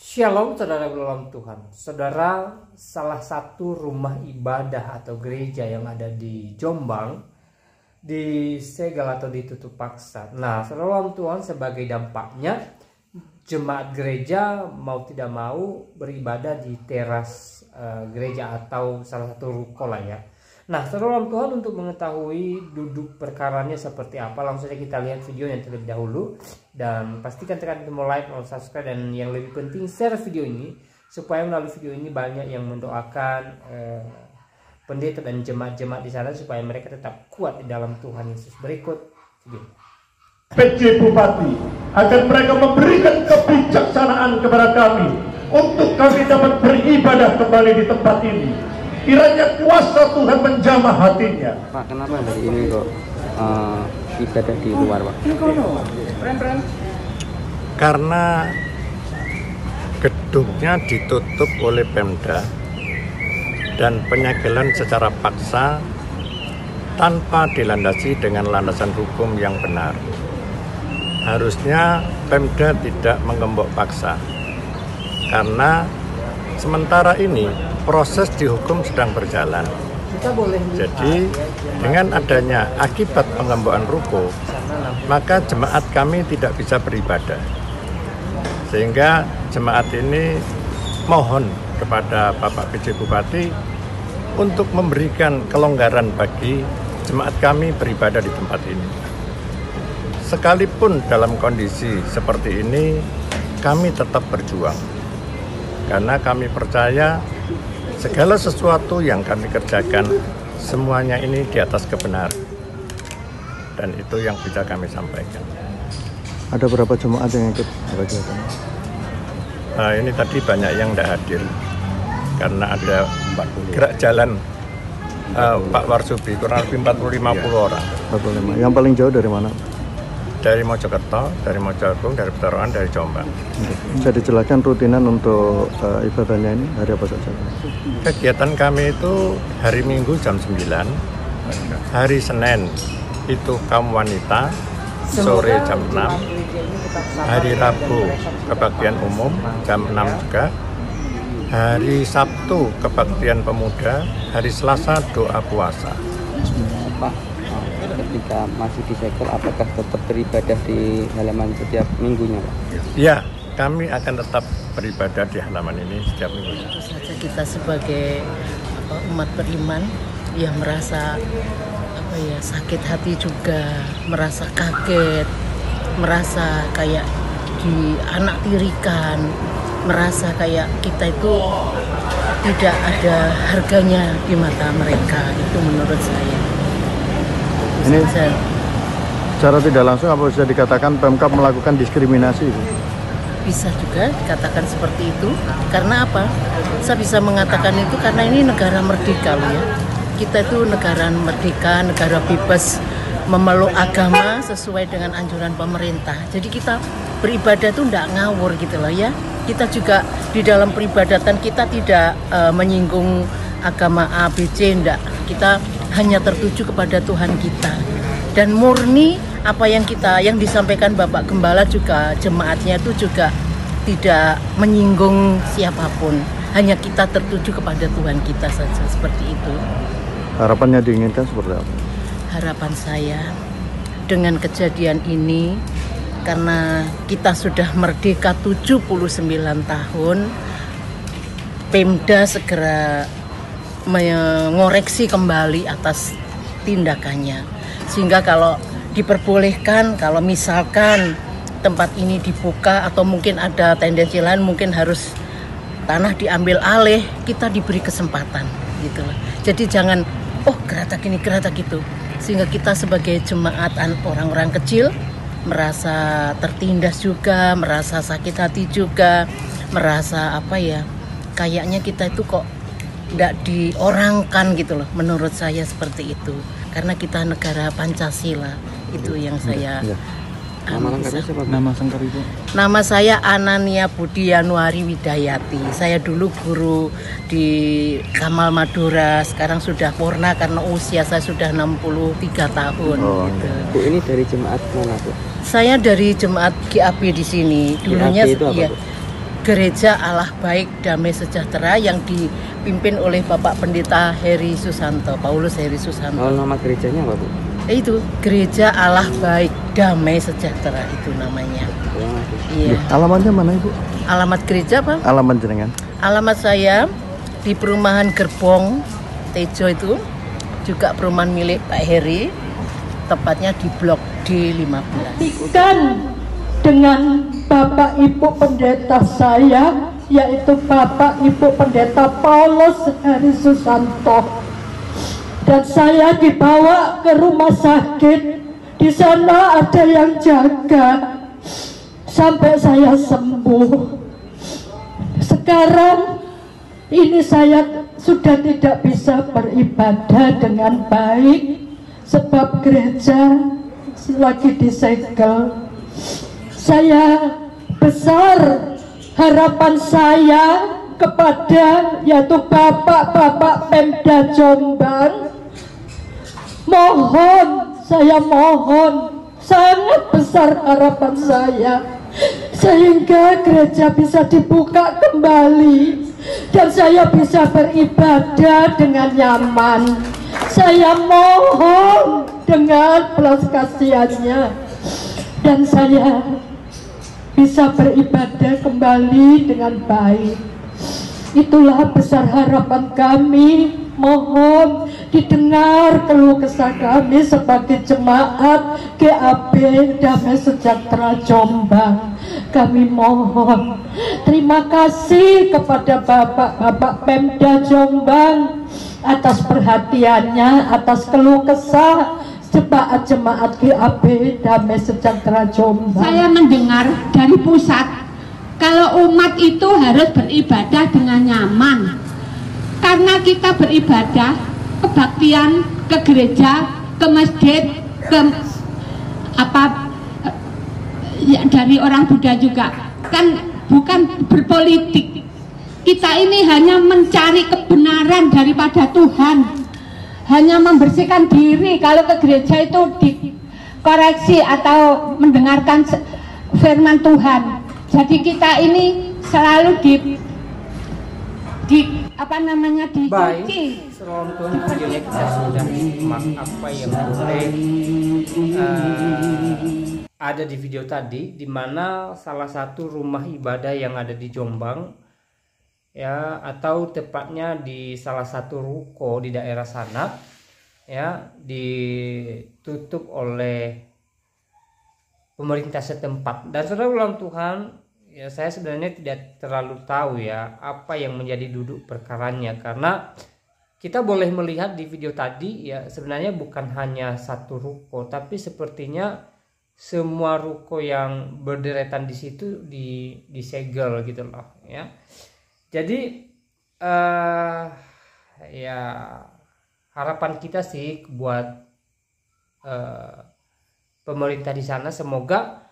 Shalom saudara dalam Tuhan. Saudara, salah satu rumah ibadah atau gereja yang ada di Jombang disegel atau ditutup paksa. Nah, saudara dalam Tuhan, sebagai dampaknya jemaat gereja mau tidak mau beribadah di teras gereja atau salah satu ruko lah ya. Nah, saudara dalam Tuhan, untuk mengetahui duduk perkaranya seperti apa, langsung saja kita lihat video yang terlebih dahulu. Dan pastikan tekan tombol like, tombol subscribe, dan yang lebih penting share video ini, supaya melalui video ini banyak yang mendoakan pendeta dan jemaat-jemaat di sana supaya mereka tetap kuat di dalam Tuhan Yesus. Berikut video. PJ Bupati agar mereka memberikan kebijaksanaan kepada kami untuk kami dapat beribadah kembali di tempat ini. Kiranya kuasa Tuhan menjamah hatinya. Pak, kenapa hari ini kok ibadah di luar, Pak? Karena gedungnya ditutup oleh Pemda dan penyegelan secara paksa tanpa dilandasi dengan landasan hukum yang benar. Harusnya Pemda tidak menggembok paksa, karena sementara ini proses di hukum sedang berjalan. Jadi dengan adanya akibat pengembokan ruko, maka jemaat kami tidak bisa beribadah. Sehingga jemaat ini mohon kepada Bapak PJ Bupati untuk memberikan kelonggaran bagi jemaat kami beribadah di tempat ini. Sekalipun dalam kondisi seperti ini, kami tetap berjuang. Karena kami percaya segala sesuatu yang kami kerjakan, semuanya ini di atas kebenaran. Dan itu yang bisa kami sampaikan. Ada berapa jemaat yang ikut kegiatan? Ini tadi banyak yang tidak hadir. Karena ada gerak jalan Pak Warsubi, kurang lebih 40-50 orang. 45. Yang paling jauh dari mana? Dari Mojokerto, dari Mojoagung, dari Petarungan, dari Jombang. Bisa dijelaskan rutinan untuk ibadahnya ini hari apa saja? Kegiatan kami itu hari Minggu jam 9, hari Senin itu kaum wanita, sore jam 6, hari Rabu kebaktian umum jam 6 juga, hari Sabtu kebaktian pemuda, hari Selasa doa puasa. Pak, ketika masih disegel, apakah tetap beribadah di halaman setiap minggunya, Pak? Ya, kami akan tetap beribadah di halaman ini setiap minggunya. Tentu saja kita sebagai umat beriman yang merasa sakit hati juga, merasa kaget, merasa kayak dianaktirikan, merasa kayak kita itu tidak ada harganya di mata mereka. Itu menurut saya. Ini secara tidak langsung apa bisa dikatakan Pemkab melakukan diskriminasi? Bisa juga dikatakan seperti itu. Karena apa? Saya bisa mengatakan itu karena ini negara merdeka loh ya. Kita itu negara merdeka, negara bebas memeluk agama sesuai dengan anjuran pemerintah. Jadi kita beribadah itu tidak ngawur gitu loh ya. Kita juga di dalam peribadatan kita tidak menyinggung agama A, B, C, enggak. Kita hanya tertuju kepada Tuhan kita. Dan murni apa yang disampaikan Bapak Gembala juga, jemaatnya itu juga tidak menyinggung siapapun. Hanya kita tertuju kepada Tuhan kita saja, seperti itu. Harapannya diinginkan seperti apa? Harapan saya dengan kejadian ini, karena kita sudah merdeka 79 tahun, Pemda segera mengoreksi kembali atas tindakannya. Sehingga kalau diperbolehkan, kalau misalkan tempat ini dibuka atau mungkin ada tendensi lain, mungkin harus tanah diambil alih, kita diberi kesempatan gitu loh. Jadi jangan geratak ini, geratak itu. Sehingga kita sebagai jemaat orang-orang kecil merasa tertindas juga, merasa sakit hati juga, merasa kayaknya kita itu kok tidak diorangkan gitu loh. Menurut saya seperti itu. Karena kita negara Pancasila. Itu yang saya Nama lengkapnya siapa? Nama sengkar itu? Nama saya Anania Budi Yanuari Widayati. Saya dulu guru di Kamal Madura. Sekarang sudah purna karena usia saya sudah 63 tahun. Gitu. Bu, ini dari jemaat mana, Bu? Saya dari jemaat GAP di sini. Dulunya GAP itu apa, ya, Bu? Gereja Allah Baik Damai Sejahtera yang dipimpin oleh Bapak Pendeta Heri Susanto, Paulus Heri Susanto. Oh, nama gerejanya apa, Bu? Itu Gereja Allah Baik Damai Sejahtera itu namanya. Iya. Alamatnya mana, Ibu? Alamat gereja, Pak? Alamat jenengan? Alamat saya di perumahan Gerbong Tejo itu, juga perumahan milik Pak Heri, tepatnya di Blok D15. Ikan dengan Bapak Ibu Pendeta saya, yaitu Bapak Ibu Pendeta Paulus Heri Susanto, dan saya dibawa ke rumah sakit. Di sana ada yang jaga sampai saya sembuh. Sekarang ini saya sudah tidak bisa beribadah dengan baik sebab gereja lagi disegel. Saya besar harapan saya kepada yaitu Bapak-bapak Pemda Jombang, saya mohon sangat besar harapan saya sehingga gereja bisa dibuka kembali dan saya bisa beribadah dengan nyaman. Saya mohon dengan belas kasihannya dan saya bisa beribadah kembali dengan baik. Itulah besar harapan kami. Mohon didengar keluh kesah kami sebagai jemaat GAB Damai Sejahtera Jombang. Kami mohon terima kasih kepada Bapak-bapak Pemda Jombang atas perhatiannya, atas keluh kesah jemaat-jemaat GAB Damai Sejahtera Jombang. Saya mendengar dari pusat kalau umat itu harus beribadah dengan nyaman. Karena kita beribadah, kebaktian, ke gereja, ke masjid, ya, dari orang Buddha juga, kan bukan berpolitik. Kita ini hanya mencari kebenaran daripada Tuhan, hanya membersihkan diri. Kalau ke gereja itu dikoreksi atau mendengarkan firman Tuhan. Jadi kita ini selalu dicuci. Baik, selalu Tuhan, videonya kita sudah simak apa yang boleh ada di video tadi, di mana salah satu rumah ibadah yang ada di Jombang, ya, atau tepatnya di salah satu ruko di daerah sana, ya, ditutup oleh pemerintah setempat. Dan saudara ulang Tuhan, ya, saya sebenarnya tidak terlalu tahu ya apa yang menjadi duduk perkaranya, karena kita boleh melihat di video tadi ya sebenarnya bukan hanya satu ruko, tapi sepertinya semua ruko yang berderetan di situ disegel gitu loh ya. Jadi ya harapan kita sih buat pemerintah di sana, semoga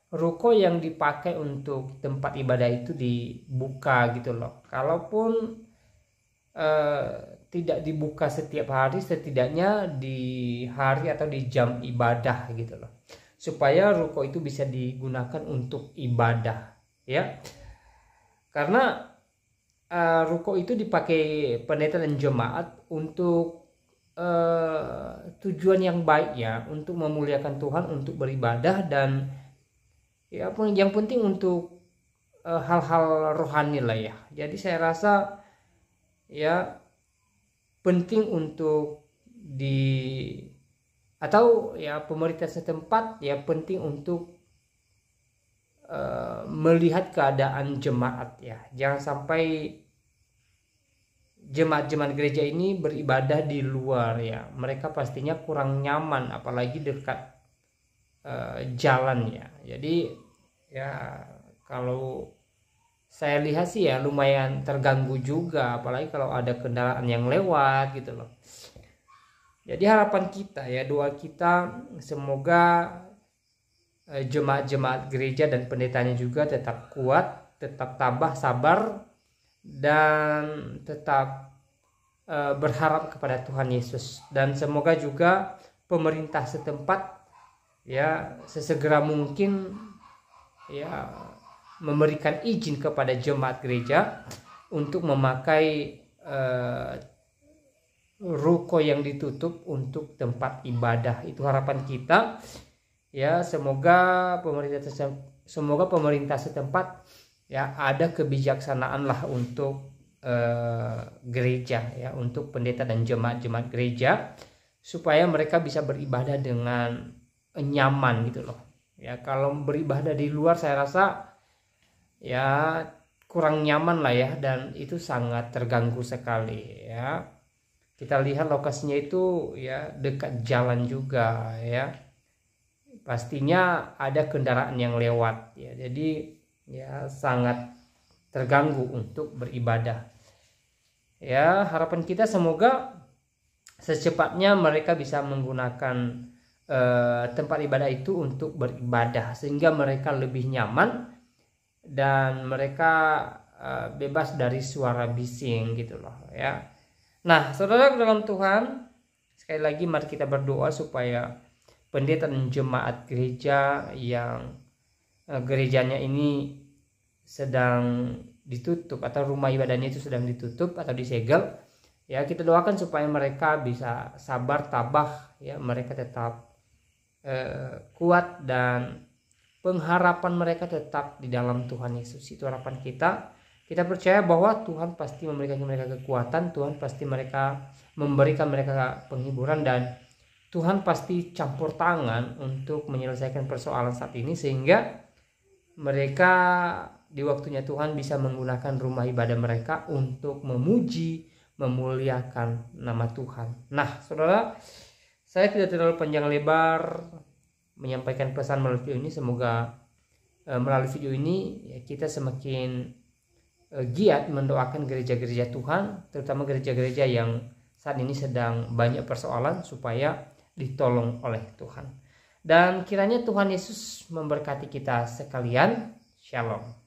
ruko yang dipakai untuk tempat ibadah itu dibuka gitu loh. Kalaupun tidak dibuka setiap hari, setidaknya di hari atau di jam ibadah gitu loh, supaya ruko itu bisa digunakan untuk ibadah ya. Karena ruko itu dipakai pendeta dan jemaat untuk tujuan yang baik ya, untuk memuliakan Tuhan, untuk beribadah, dan ya yang penting untuk hal-hal rohani lah ya. Jadi saya rasa ya penting untuk atau ya pemerintah setempat ya penting untuk melihat keadaan jemaat ya. Jangan sampai jemaat-jemaat gereja ini beribadah di luar ya. Mereka pastinya kurang nyaman, apalagi dekat jalan ya. Jadi ya kalau saya lihat sih ya lumayan terganggu juga, apalagi kalau ada kendaraan yang lewat gitu loh. Jadi harapan kita ya, doa kita semoga jemaat-jemaat gereja dan pendetanya juga tetap kuat, tetap tabah, sabar, dan tetap berharap kepada Tuhan Yesus. Dan semoga juga pemerintah setempat ya sesegera mungkin ya memberikan izin kepada jemaat gereja untuk memakai ruko yang ditutup untuk tempat ibadah. Itu harapan kita ya, semoga pemerintah setempat ya ada kebijaksanaan lah untuk gereja ya, untuk pendeta dan jemaat gereja supaya mereka bisa beribadah dengan nyaman gitu loh ya. Kalau beribadah di luar saya rasa ya kurang nyaman lah ya, dan itu sangat terganggu sekali ya. Kita lihat lokasinya itu ya dekat jalan juga ya, pastinya ada kendaraan yang lewat ya, jadi ya sangat terganggu untuk beribadah ya. Harapan kita semoga secepatnya mereka bisa menggunakan tempat ibadah itu untuk beribadah sehingga mereka lebih nyaman dan mereka bebas dari suara bising gitu loh ya. Nah, saudara dalam Tuhan, sekali lagi mari kita berdoa supaya pendeta dan jemaat gereja yang gerejanya ini sedang ditutup atau rumah ibadahnya itu sedang ditutup atau disegel ya, kita doakan supaya mereka bisa sabar tabah ya, mereka tetap kuat dan pengharapan mereka tetap di dalam Tuhan Yesus. Itu harapan kita. Kita percaya bahwa Tuhan pasti memberikan mereka kekuatan, Tuhan pasti memberikan mereka penghiburan, dan Tuhan pasti campur tangan untuk menyelesaikan persoalan saat ini sehingga mereka di waktunya Tuhan bisa menggunakan rumah ibadah mereka untuk memuji, memuliakan nama Tuhan. Nah, saudara, saya tidak terlalu panjang lebar menyampaikan pesan melalui video ini. Semoga melalui video ini ya, kita semakin giat mendoakan gereja-gereja Tuhan, terutama gereja-gereja yang saat ini sedang banyak persoalan, supaya ditolong oleh Tuhan. Dan kiranya Tuhan Yesus memberkati kita sekalian. Shalom.